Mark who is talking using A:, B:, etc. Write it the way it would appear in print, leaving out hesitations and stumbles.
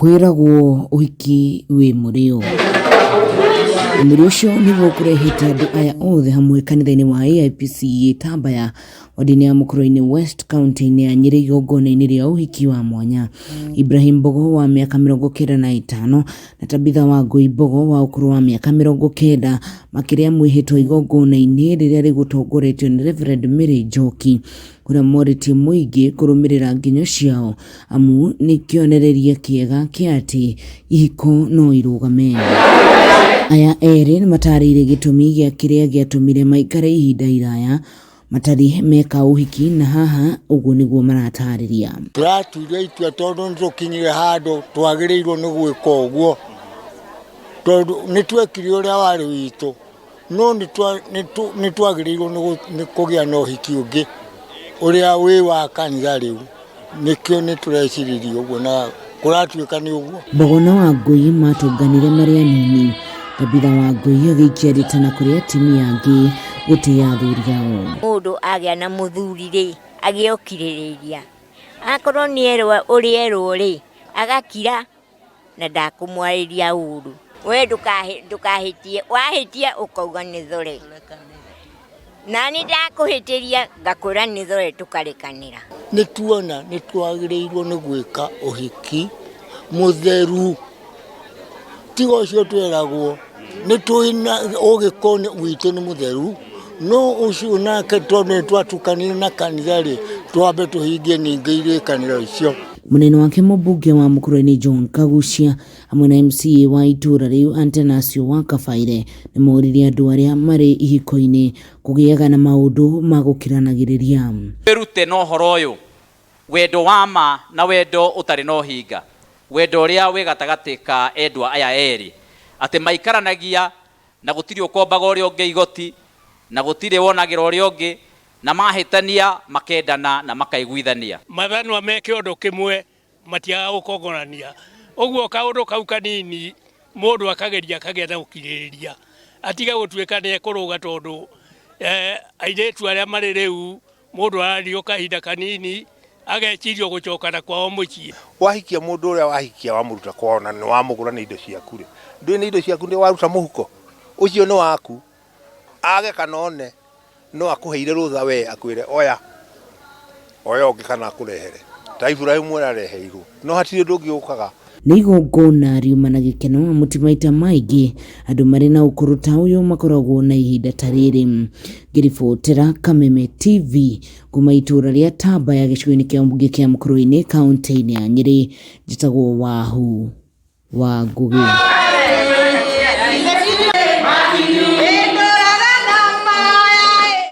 A: kwiragwo uhiki wi murio muri ucio niguo kurehete andu aya othe hamwe kanitha-ini wa AIPC Tambaya wadi-ini ya Mukuru-ini West County-ini ya Nyeri igongona-ini ria uhiki wa mwanya. Ibrahim Mbogo wa miaka 95 na Tabitha Wangui Mbogo wa ukuru wa miaka 90 makiria mwihitwo igongona-ini riria rigutongoretio ni Reverend Mary Njoki kuria moriti muingi kurumirira nginyo ciao amu ni kionereria kiega kia ati ihiko no irugame. Aya eri ni matarĩire gĩtũmi gĩa kĩrĩa gĩatũmire maikare ihinda iraya matari meka uhiki, na haha ũguo nĩguo maratarĩria.
B: Turatuire itua tondu nĩtũkinyire handũ twagĩrĩirwo nĩ gwĩka ũguo tondu nĩtwekire ũrĩa warĩ witũ, no nĩtwagĩrĩirwo nĩ kũgĩa na ũhiki ũngĩ ũrĩa wĩ wa kanitha rĩu, nĩkĩo nĩtũreciririe ũguo na kũratuĩka nĩ ũguo. Mbogo
A: na Wangui matũnganire marĩ anini. Tabitha Wangui agĩikia ritana kũrĩ atumia angĩ gũtĩa athuri ao.
C: Mũndũ agĩa na mũthuri rĩ agĩokirĩrĩria, akorwo nĩ erwo ũrĩ erwo rĩ agakira na ndakũmwarĩria ũru. We ndũkahĩtie, wahĩtia ũkauga nĩ thore, na nĩ ndakũhĩtĩria ngakwĩra nĩ thore tũkarekanĩra.
B: Nĩtuona nĩtwagĩrĩirwo nĩ gwĩka ũhiki mũtheru, tiga ũcio twĩragwo nĩtwĩna ũgĩkorwo witũ nĩ mũtheru, no ũcio nake tondũ nĩtwatukanire na kanitha rĩ twambe tũhingie ningĩ irĩkanĩro icio.
A: Munene wake mũmbunge wa Mukuru-ini John Kagucia hamwe na MCA wa itũra rĩu Antenasio wa Kabaire nĩmoririe andũ arĩa marĩ ihiko-inĩ kũgĩaga na maũndũ ma gũkiranagĩrĩria.
D: Wĩrute na ũhoro ũyũ, wendo wa ma na wendo ũtarĩ na ũhinga, wendo ũrĩa wĩ gatagatĩ ka endwa aya erĩ atĩ maikaranagia na gũtirĩ ũkombaga ũrĩa ũngĩ igoti na gũtirĩ wonagĩra ũrĩa ũngĩ na mahĩtania makendana na makaiguithania.
E: Mathanwa meke ũndũ kĩmwe matiaga gũkongorania, ũguo kaũndũ kau kanini mũndũ akageria akagĩa na ũkirĩrĩria, atiga gũtuĩka nĩ ekũrũga tondũ airĩtu arĩa marĩ rĩu mũndũ arario kahinda kanini agecirio gũcokana kwao mũciĩ.
F: Wahikia mũndũ ũrĩa wahikia wamuruta kwao na nĩ wamũgũra nĩ indo ciaku rĩ, ndũĩ nĩ indo ciaku nĩ waruta mũhuko ũcio nĩ waku, age kanone no akuheire rũtha we akwĩre oya ũngĩ kana akũrehere ta Ibrahimu arareheirwo, no hatirĩ ndũngĩ ũkaga.
A: Nĩ igongona riuma na gĩkeno amu ti maita maingĩ andũ marĩ na ũkũrũ ta ũyũ makoragwo na ihinda ta rĩrĩ. Ngĩribotera Kameme TV kuma itũra rĩa Tambaya gĩcigo-inĩ kĩa mbunge kĩa Mukuru-ini kaunti-inĩ ya Nyeri, njĩtagwo Wahu wa Ngugi.